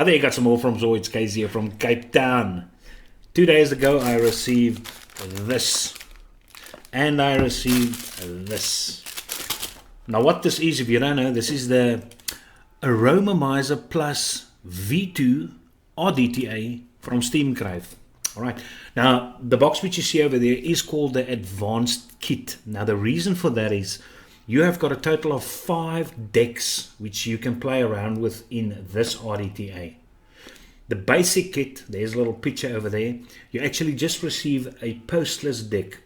there you got some more from Zoid's Case here from Cape Town. 2 days ago I received this. And I received this. Now what this is, if you don't know, this is the Aromamizer Plus V2 RDTA from Crave. Alright, now the box which you see over there is called the Advanced Kit. Now the reason for that is you have got a total of 5 decks which you can play around with in this RDTA. The basic kit, there's a little picture over there, you actually just receive a postless deck.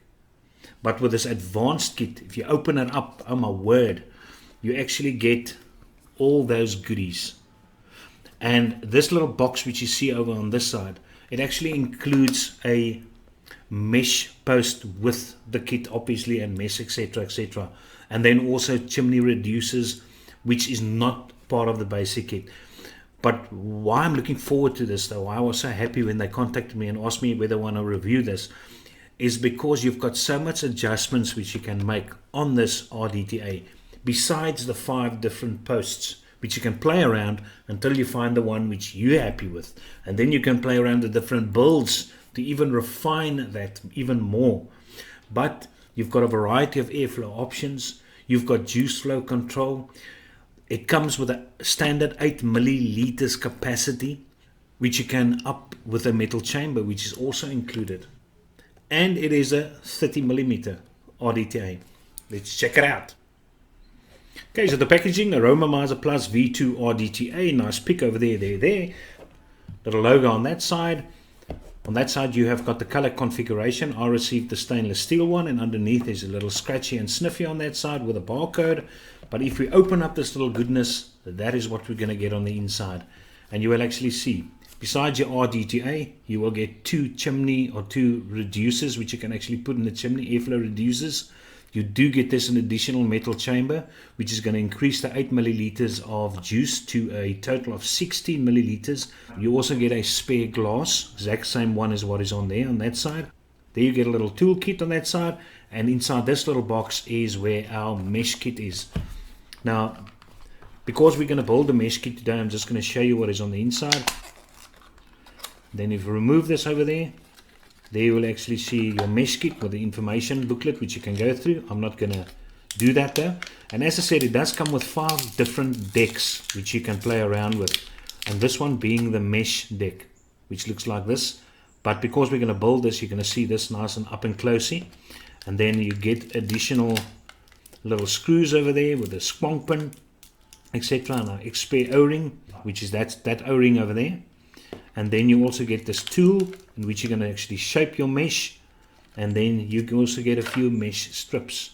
But with this advanced kit, if you open it up, oh my word, you actually get all those goodies. And this little box which you see over on this side, it actually includes a mesh post with the kit obviously, and mesh, etc, etc. And then also chimney reducers, which is not part of the basic kit. But why I'm looking forward to this, though, I was so happy when they contacted me and asked me whether I want to review this, is because you've got so much adjustments which you can make on this RDTA, besides the 5 different posts which you can play around until you find the one which you're happy with. And then you can play around the different builds to even refine that even more. But you've got a variety of airflow options. You've got juice flow control. It comes with a standard 8 milliliters capacity, which you can up with a metal chamber, which is also included. And it is a 30 millimeter RDTA. Let's check it out. Okay, so the packaging, Aromamizer Plus V2 RDTA, nice pick over there, little logo on that side. On that side you have got the color configuration. I received the stainless steel one, and underneath there's a little scratchy and sniffy on that side with a barcode. But if we open up this little goodness, that is what we're going to get on the inside. And you will actually see, besides your RDTA, you will get 2 chimney or 2 reducers which you can actually put in the chimney, airflow reducers. You do get this an additional metal chamber, which is going to increase the 8 milliliters of juice to a total of 16 milliliters. You also get a spare glass, exact same one as what is on there on that side. There you get a little tool kit on that side, and inside this little box is where our mesh kit is. Now, because we're going to build the mesh kit today, I'm just going to show you what is on the inside. Then if you remove this over there, you will actually see your mesh kit with the information booklet which you can go through. I'm not going to do that though. And as I said, it does come with 5 different decks which you can play around with. And this one being the mesh deck, which looks like this. But because we're going to build this, you're going to see this nice and up and closey. And then you get additional little screws over there with a squonk pin, etc. And an expert O-ring, which is that O-ring over there. And then you also get this tool in which you're going to actually shape your mesh, and then you can also get a few mesh strips.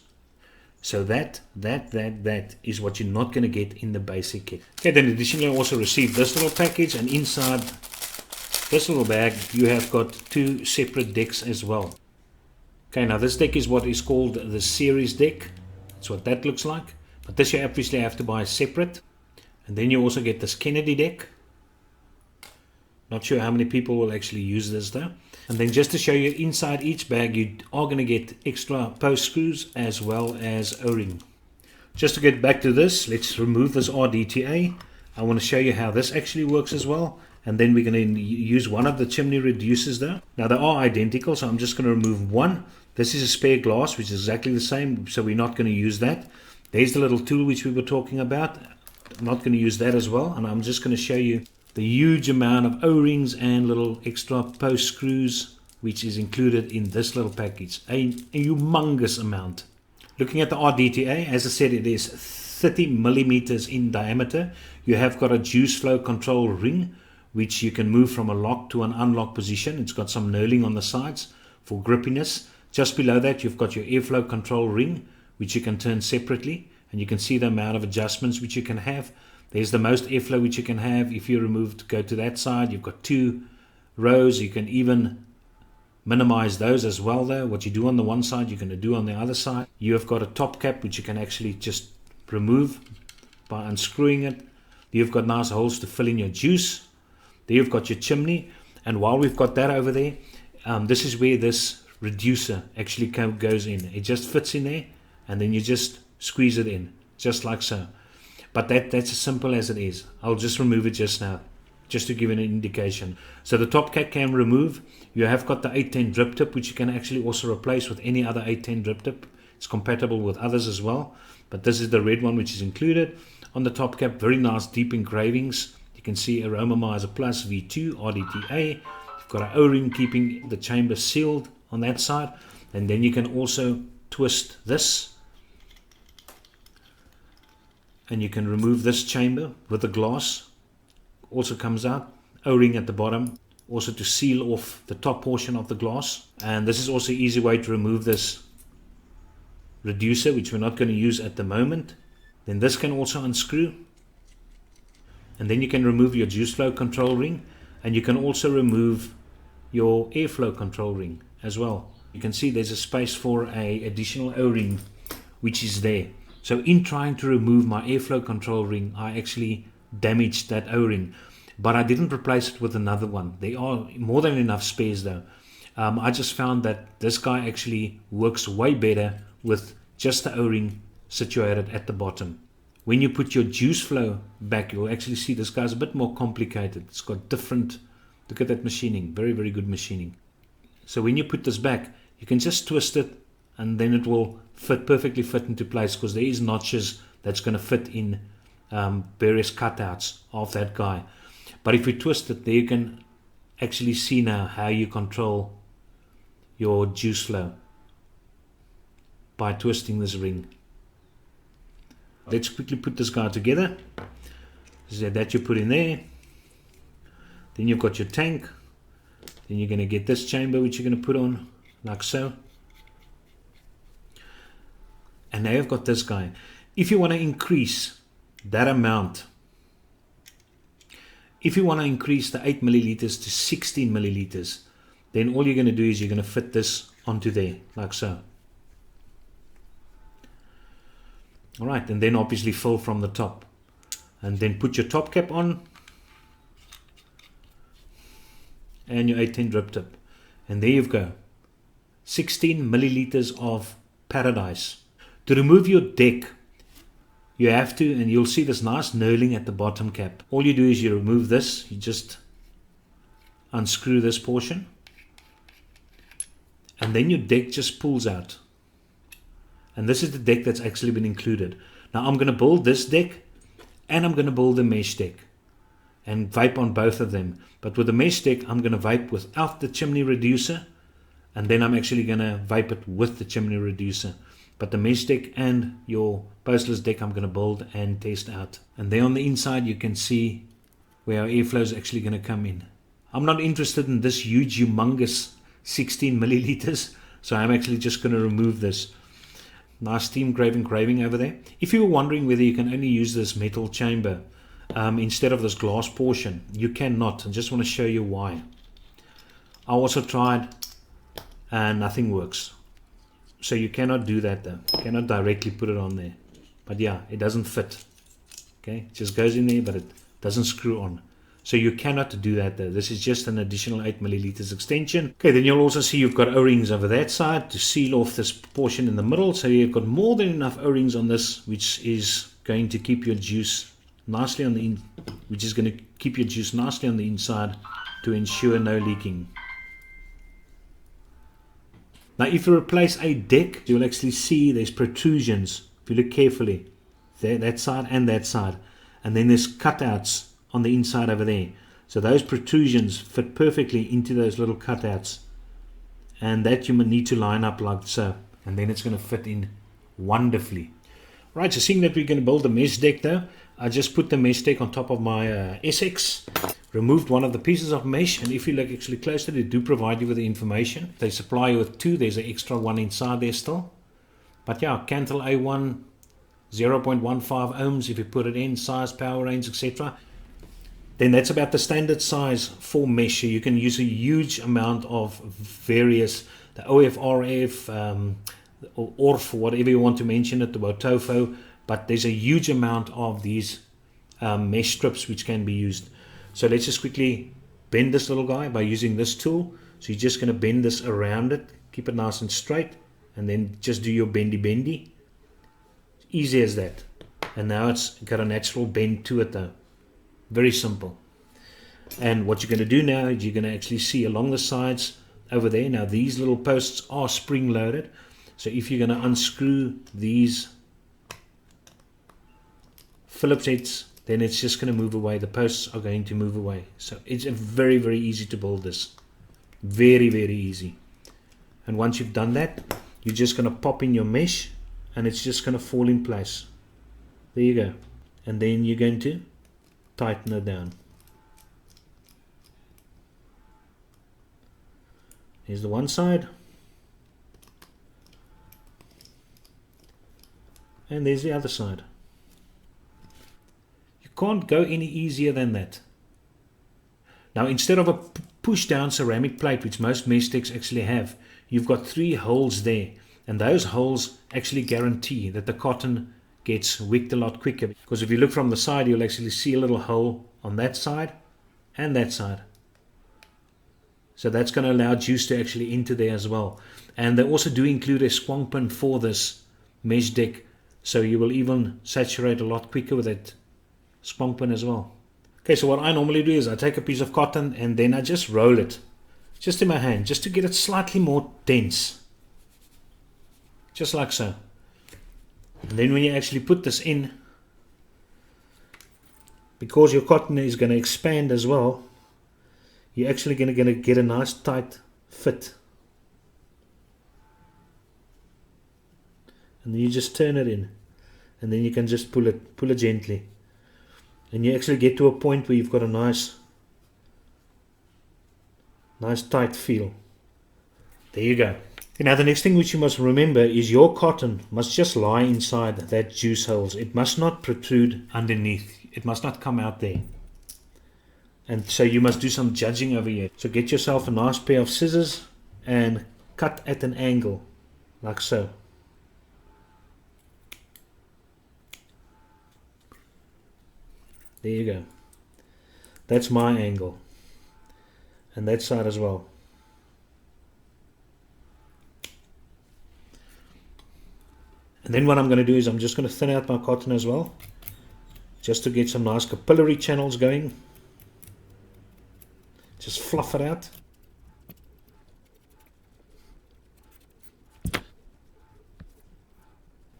So that is what you're not going to get in the basic kit. Okay, then additionally I also received this little package, and inside this little bag you have got 2 separate decks as well. Okay, now this deck is what is called the series deck. That's what that looks like, but this you obviously have to buy separate. And then you also get this Kennedy deck. Not sure how many people will actually use this though. And then just to show you, inside each bag you are going to get extra post screws as well as O-ring. Just to get back to this, let's remove this RDTA. I want to show you how this actually works as well. And then we're going to use one of the chimney reducers though. Now they are identical, so I'm just going to remove one. This is a spare glass which is exactly the same, so we're not going to use that. There's the little tool which we were talking about. I'm not going to use that as well. And I'm just going to show you the huge amount of O-rings and little extra post screws which is included in this little package. A humongous amount. Looking at the RDTA, as I said, it is 30 millimeters in diameter. You have got a juice flow control ring which you can move from a lock to an unlock position. It's got some knurling on the sides for grippiness. Just below that you've got your airflow control ring which you can turn separately, and you can see the amount of adjustments which you can have. There's the most airflow which you can have. If you go to that side, you've got 2 rows. You can even minimize those as well though. What you do on the one side, you're going to do on the other side. You have got a top cap which you can actually just remove by unscrewing it. You've got nice holes to fill in your juice. There you've got your chimney. And while we've got that over there, this is where this reducer actually goes in. It just fits in there, and then you just squeeze it in, just like so. But that's as simple as it is. I'll just remove it just now. just to give an indication. So the top cap can remove. You have got the 810 drip tip, which you can actually also replace with any other 810 drip tip. It's compatible with others as well, but this is the red one which is included. On the top cap, very nice deep engravings. You can see Aromamizer Plus V2 RDTA. You've got an O-ring keeping the chamber sealed on that side, and then you can also twist this, and you can remove this chamber with the glass. Also comes out. O-ring at the bottom, also to seal off the top portion of the glass. And this is also an easy way to remove this reducer, which we're not going to use at the moment. Then this can also unscrew, and then you can remove your juice flow control ring, and you can also remove your airflow control ring as well. You can see there's a space for a additional O-ring which is there. So in trying to remove my airflow control ring, I actually damaged that O-ring, but I didn't replace it with another one. There are more than enough spares though. I just found that this guy actually works way better with just the O-ring situated at the bottom. When you put your juice flow back, you'll actually see this guy's a bit more complicated. It's got different, look at that machining, very, very good machining. So when you put this back, you can just twist it and then it will perfectly fit into place, because there is notches that's going to fit in various cutouts of that guy. But if you twist it, there you can actually see now how you control your juice flow by twisting this ring. Let's quickly put this guy together. So that you put in there. Then you've got your tank. Then you're going to get this chamber which you're going to put on like so. And now you've got this guy. If you want to increase that amount, if you want to increase the 8 milliliters to 16 milliliters, then all you're going to do is you're going to fit this onto there like so. Alright, and then obviously fill from the top, and then put your top cap on and your 810 drip tip, and there you go, 16 milliliters of paradise. To remove your deck, you have to, and you'll see this nice knurling at the bottom cap. All you do is you remove this, you just unscrew this portion, and then your deck just pulls out. And this is the deck that's actually been included. Now I'm going to build this deck, and I'm going to build a mesh deck and vape on both of them. But with the mesh deck, I'm going to vape without the chimney reducer, and then I'm actually going to vape it with the chimney reducer. But the mesh deck and your postless deck I'm going to build and test out. And there on the inside you can see where our airflow is actually going to come in. I'm not interested in this huge humongous 16 milliliters, so I'm actually just going to remove this. Nice steam engraving over there. If you were wondering whether you can only use this metal chamber instead of this glass portion, you cannot. I just want to show you why. I also tried and nothing works. So you cannot do that though. You cannot directly put it on there. But yeah, it doesn't fit. Okay, it just goes in there, but it doesn't screw on. So you cannot do that though. This is just an additional 8 milliliters extension. Okay, then you'll also see you've got O-rings over that side to seal off this portion in the middle. So you've got more than enough O-rings on this, which is going to keep your juice nicely on the inside to ensure no leaking. Now if you replace a deck, you'll actually see there's protrusions, if you look carefully, there, that side and that side, and then there's cutouts on the inside over there. So those protrusions fit perfectly into those little cutouts, and that you need to line up like so, and then it's going to fit in wonderfully. Right, so seeing that we're going to build the mesh deck though, I just put the mesh deck on top of my SX, removed one of the pieces of mesh, and if you look actually closer, they do provide you with the information. They supply you with two, there's an extra one inside there still. But yeah, Cantle A1, 0.15 ohms if you put it in, size, power range, etc. Then that's about the standard size for mesh. You can use a huge amount of various, the OFRF, or ORF, whatever you want to mention it, the Wotofo, but there's a huge amount of these mesh strips which can be used. So let's just quickly bend this little guy by using this tool. So you're just going to bend this around it, keep it nice and straight, and then just do your bendy. Easy as that. And now it's got a natural bend to it though. Very simple. And what you're going to do now is you're going to actually see along the sides over there. Now these little posts are spring loaded. So if you're going to unscrew these Phillips heads, then it's just going to move away. The posts are going to move away. So it's very, very easy to build this. Very, very easy. And once you've done that, you're just going to pop in your mesh and it's just going to fall in place. There you go. And then you're going to tighten it down. Here's the one side. And there's the other side. You can't go any easier than that. Now instead of a push down ceramic plate, which most mesh decks actually have, you've got 3 holes there. And those holes actually guarantee that the cotton gets wicked a lot quicker. Because if you look from the side, you'll actually see a little hole on that side and that side. So that's going to allow juice to actually enter there as well. And they also do include a squonk pin for this mesh deck. So you will even saturate a lot quicker with that squonk pin as well. Okay, so what I normally do is I take a piece of cotton and then I just roll it. Just in my hand, just to get it slightly more dense. Just like so. And then when you actually put this in, because your cotton is going to expand as well, you're actually going to get a nice tight fit. And then you just turn it in. And then you can just pull it gently. And you actually get to a point where you've got a nice tight feel. There you go. Now the next thing which you must remember is your cotton must just lie inside that juice holes. It must not protrude underneath. It must not come out there. And so you must do some judging over here. So get yourself a nice pair of scissors and cut at an angle, like so. There you go. That's my angle. And that side as well. And then what I'm going to do is I'm just going to thin out my cotton as well, just to get some nice capillary channels going. Just fluff it out.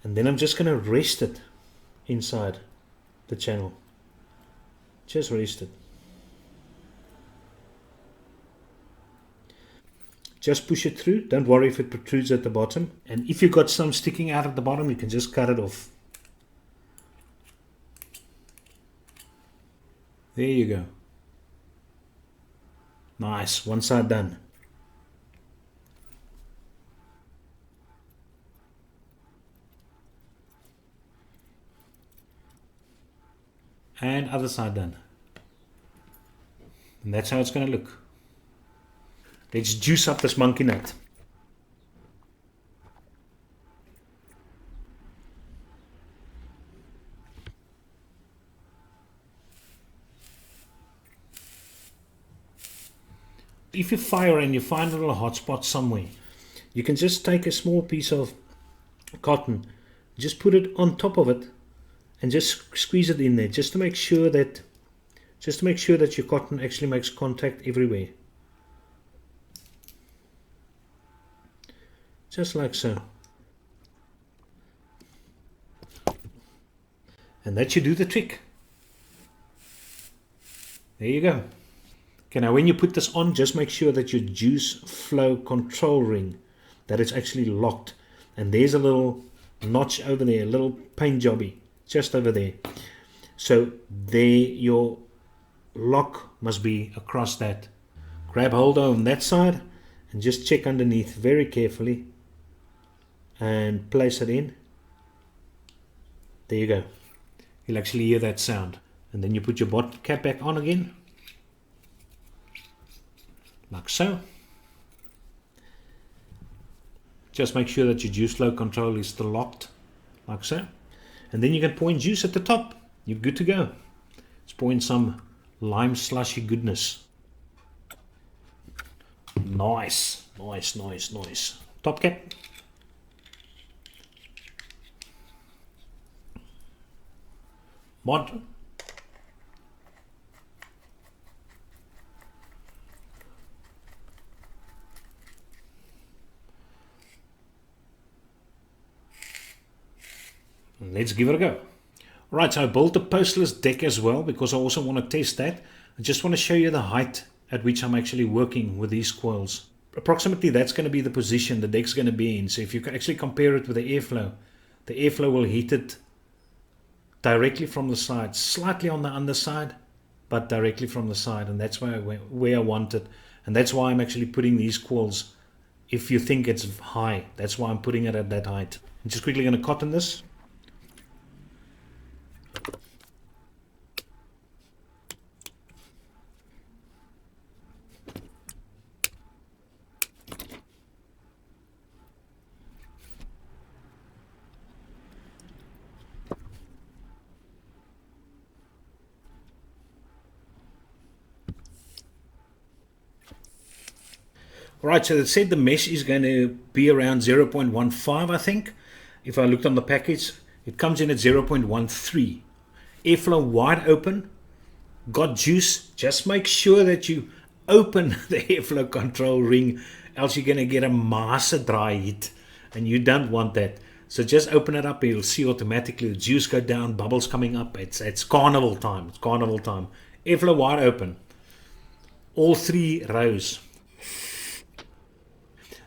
And then I'm just going to rest it inside the channel. Just rest it. Just push it through. Don't worry if it protrudes at the bottom. And if you've got some sticking out at the bottom, you can just cut it off. There you go. Nice. One side done. And other side done. And that's how it's going to look. Let's juice up this monkey nut. If you fire and you find a little hot spot somewhere, you can just take a small piece of cotton, just put it on top of it and just squeeze it in there, just to make sure that your cotton actually makes contact everywhere. Just like so. And that should do the trick. There you go. Okay, now when you put this on, just make sure that your juice flow control ring, that it's actually locked. And there's a little notch over there, a little paint jobby just over there. So there your lock must be across that. Grab hold on that side and just check underneath very carefully and place it in. There you go. You'll actually hear that sound. And then you put your bottom cap back on again, like so. Just make sure that your juice flow control is still locked, like so. And then you can pour in juice at the top. You're good to go. Let's pour in some lime slushy goodness. Nice, nice, nice, nice. Top cap. Mod. Let's give it a go. Right, so I built a postless deck as well because I also want to test that. I just want to show you the height at which I'm actually working with these coils. Approximately that's going to be the position the deck's going to be in. So if you can actually compare it with the airflow will hit it directly from the side, slightly on the underside, but directly from the side, and that's where I want it. And that's why I'm actually putting these coils, if you think it's high, that's why I'm putting it at that height. I'm just quickly going to cotton this. Right, so it said the mesh is going to be around 0.15, I think. If I looked on the package, it comes in at 0.13. Airflow wide open, got juice. Just make sure that you open the airflow control ring, else you're going to get a massive dry heat, and you don't want that. So just open it up, and you'll see automatically the juice go down, bubbles coming up. It's carnival time. It's carnival time. Airflow wide open. All 3 rows.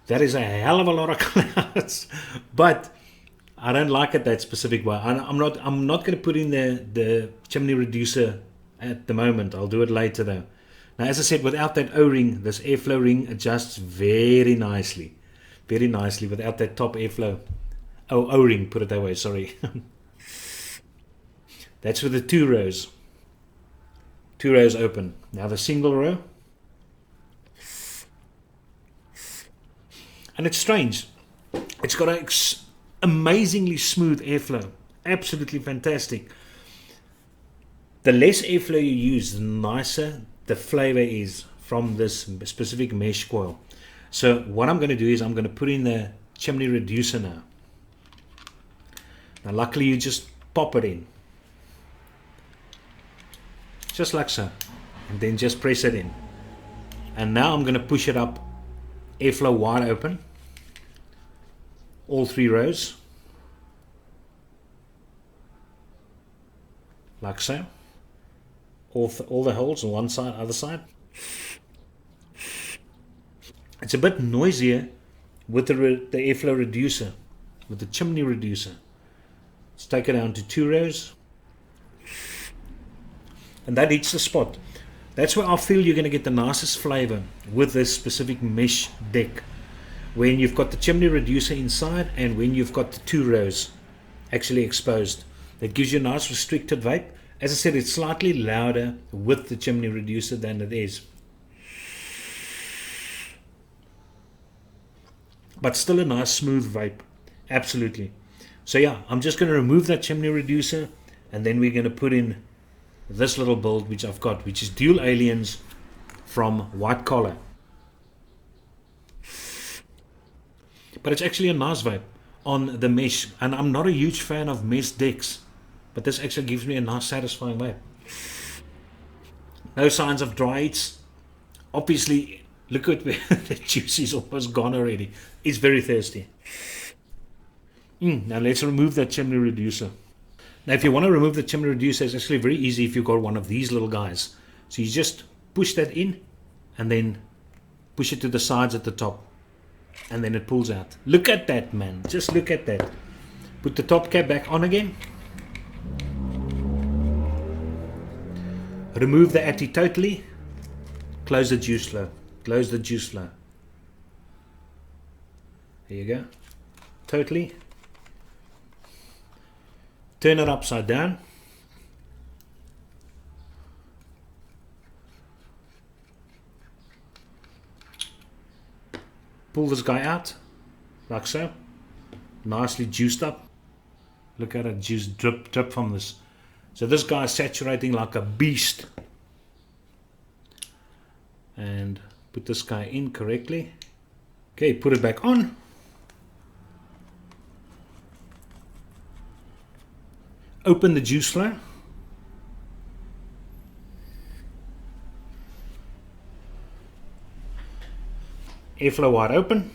That is a hell of a lot of clouds, but I don't like it that specific way. I'm not going to put in the chimney reducer at the moment. I'll do it later though. Now, as I said, without that O-ring, this airflow ring adjusts very nicely without that top airflow. Oh, O-ring, put it that way. Sorry. That's with the 2 rows. 2 rows open. Now the single row. And it's strange. It's got an amazingly smooth airflow. Absolutely fantastic. The less airflow you use, the nicer the flavor is from this specific mesh coil. So what I'm going to do is I'm going to put in the chimney reducer now. Now luckily you just pop it in. Just like so. And then just press it in. And now I'm going to push it up. Airflow wide open, all 3 rows, like so, all the holes on one side, other side. It's a bit noisier with the airflow reducer, with the chimney reducer. Let's take it down to 2 rows, and that hits the spot. That's where I feel you're going to get the nicest flavor with this specific mesh deck. When you've got the chimney reducer inside and when you've got the 2 rows actually exposed. That gives you a nice restricted vape. As I said, it's slightly louder with the chimney reducer than it is. But still a nice smooth vape. Absolutely. So yeah, I'm just going to remove that chimney reducer and then we're going to put in this little build which I've got, which is Dual Aliens from White Collar. But it's actually a nice vape on the mesh, and I'm not a huge fan of mesh decks, but this actually gives me a nice satisfying vape. No signs of dry heats. Obviously, look at where the juice is almost gone already. It's very thirsty. Now let's remove that chimney reducer. Now if you want to remove the chimney reducer, it's actually very easy if you've got one of these little guys. So you just push that in and then push it to the sides at the top. And then it pulls out. Look at that, man. Just look at that. Put the top cap back on again. Remove the atty totally. Close the juice flow. Close the juice flow. There you go. Totally. Turn it upside down. Pull this guy out, like so. Nicely juiced up. Look at it, juice drip from this. So this guy is saturating like a beast. And put this guy in correctly. Okay, put it back on. Open the juice flow. Airflow wide open.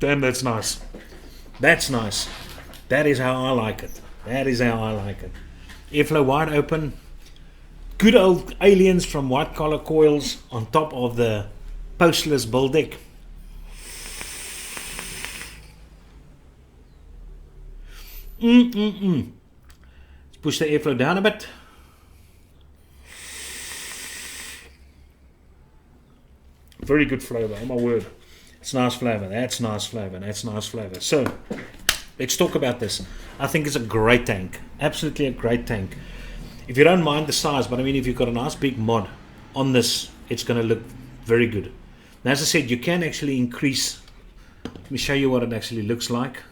Damn, that's nice. That's nice. That is how I like it. That is how I like it. Airflow wide open. Good old aliens from white collar coils on top of the postless bull deck. Let's push the airflow down a bit. Very good flavor, oh my word. It's nice flavor, that's nice flavor, that's nice flavor. So, let's talk about this. I think it's a great tank. Absolutely a great tank. If you don't mind the size, but I mean if you've got a nice big mod on this, it's going to look very good. Now, as I said, you can actually increase. Let me show you what it actually looks like.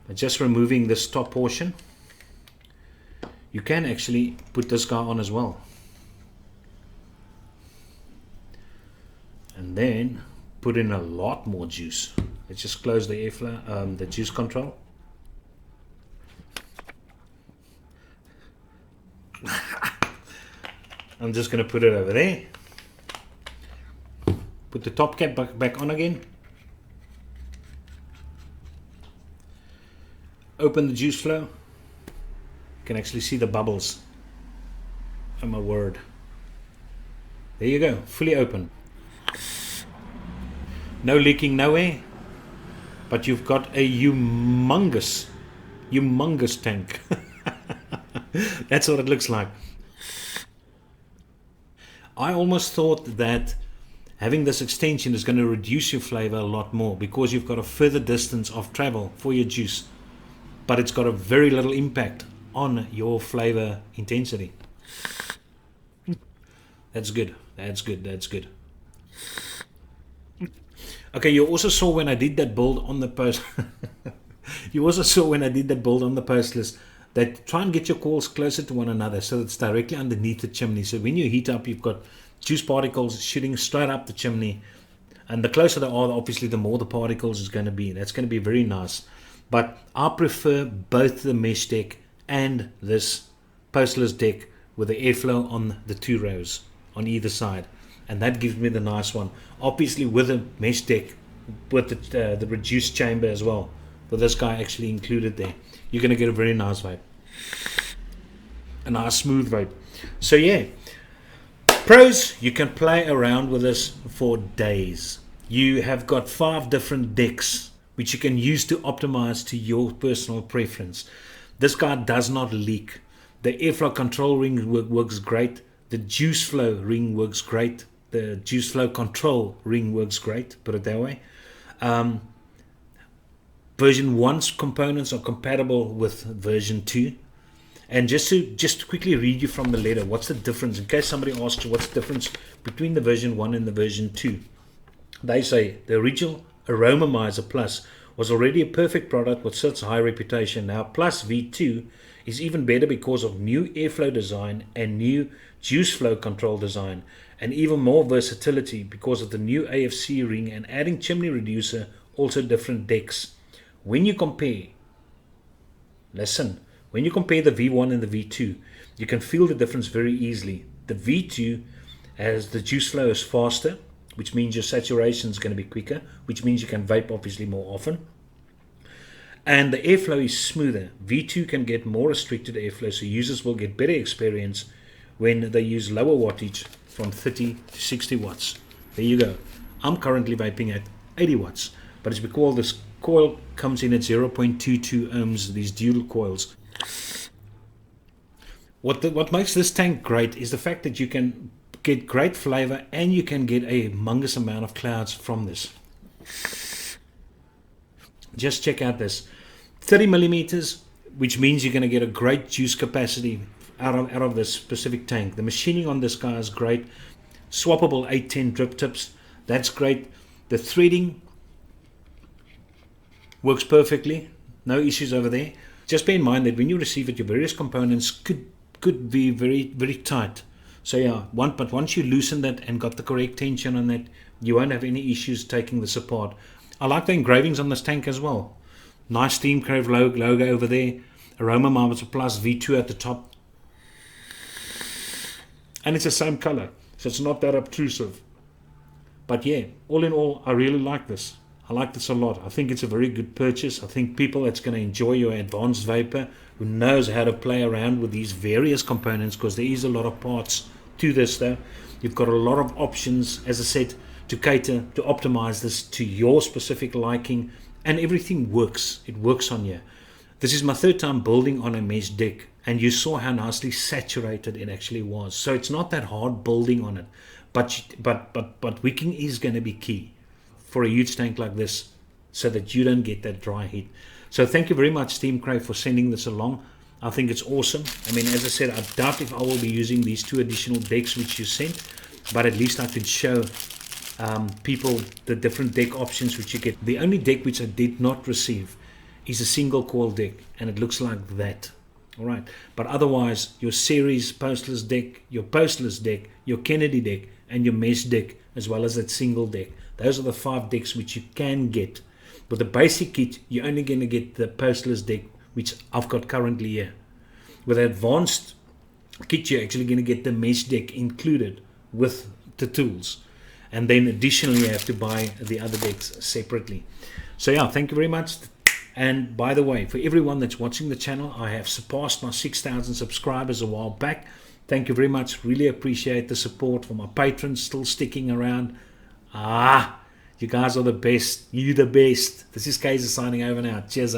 By just removing this top portion, you can actually put this guy on as well. And then put in a lot more juice. Let's just close the airflow, the juice control. I'm just going to put it over there. Put the top cap back on again. Open the juice flow. You can actually see the bubbles. Oh my word. There you go, fully open. No leaking nowhere. But you've got a humongous tank. That's what it looks like. I almost thought that having this extension is going to reduce your flavor a lot more because you've got a further distance of travel for your juice, but it's got a very little impact on your flavor intensity. That's good. That's good. That's good. Okay, you also saw when I did that build on the post. You also saw when I did that build on the post list that try and get your coils closer to one another so that it's directly underneath the chimney. So when you heat up, you've got juice particles shooting straight up the chimney. And the closer they are, obviously, the more the particles is going to be. That's going to be very nice. But I prefer both the mesh deck and this postless deck with the airflow on the two rows on either side. And that gives me the nice one. Obviously, with the mesh deck, with the reduced chamber as well. With this guy actually included there, you're going to get a very nice vape. A nice smooth vape. So yeah, pros, you can play around with this for days. You have got 5 different decks which you can use to optimize to your personal preference. This guy does not leak. The airflow control ring works great. The juice flow ring works great. The juice flow control ring works great, put it that way. Version 1's components are compatible with version 2. And just to quickly read you from the letter, what's the difference? In case somebody asks you what's the difference between the version 1 and the version 2. They say the original Aromamizer Plus was already a perfect product with such high reputation. Now Plus V2 is even better because of new airflow design and new juice flow control design, and even more versatility because of the new AFC ring and adding chimney reducer, also different decks. When you compare, when you compare the V1 and the V2, you can feel the difference very easily. The V2 has the juice flow is faster, which means your saturation is going to be quicker, which means you can vape obviously more often. And the airflow is smoother. V2 can get more restricted airflow, so users will get better experience when they use lower wattage from 30 to 60 watts. There you go. I'm currently vaping at 80 watts, but it's because this coil comes in at 0.22 ohms, these dual coils. What makes this tank great is the fact that you can get great flavor and you can get a humongous amount of clouds from this. Just check out this 30 millimeters, which means you're going to get a great juice capacity out of this specific tank. The machining on this guy is great. Swappable 810 drip tips, that's great. The threading works perfectly, no issues over there. Just bear in mind that when you receive it, your various components could be very, very tight. So yeah, but once you loosen that and got the correct tension on that, you won't have any issues taking this apart. I like the engravings on this tank as well. Nice Steam Crave logo over there. Aromamizer Plus V2 at the top. And it's the same color, so it's not that obtrusive. But yeah, all in all, I really like this. I like this a lot. I think it's a very good purchase. I think people that's going to enjoy your advanced vapor, who knows how to play around with these various components, because there is a lot of parts to this though. You've got a lot of options, as I said, to cater, to optimize this to your specific liking, and everything works. It works on you. This is my third time building on a mesh deck, and you saw how nicely saturated it actually was. So it's not that hard building on it, but wicking is going to be key for a huge tank like this, so that you don't get that dry heat. So thank you very much, Team Crave, for sending this along. I think it's awesome. I mean, as I said, I doubt if I will be using these 2 additional decks which you sent, but at least I could show people the different deck options which you get. The only deck which I did not receive is a single coil deck, and it looks like that. All right, but otherwise your series postless deck, your postless deck, your Kennedy deck, and your mesh deck, as well as that single deck, those are the 5 decks which you can get. With the basic kit, you're only going to get the postless deck, which I've got currently here. With the advanced kit, you're actually going to get the mesh deck included with the tools, and then additionally you have to buy the other decks separately. So yeah, thank you very much. And by the way, for everyone that's watching the channel, I have surpassed my 6,000 subscribers a while back. Thank you very much. Really appreciate the support. For my patrons still sticking around, you guys are the best. You the best. This is Kaiser signing over now. Cheers.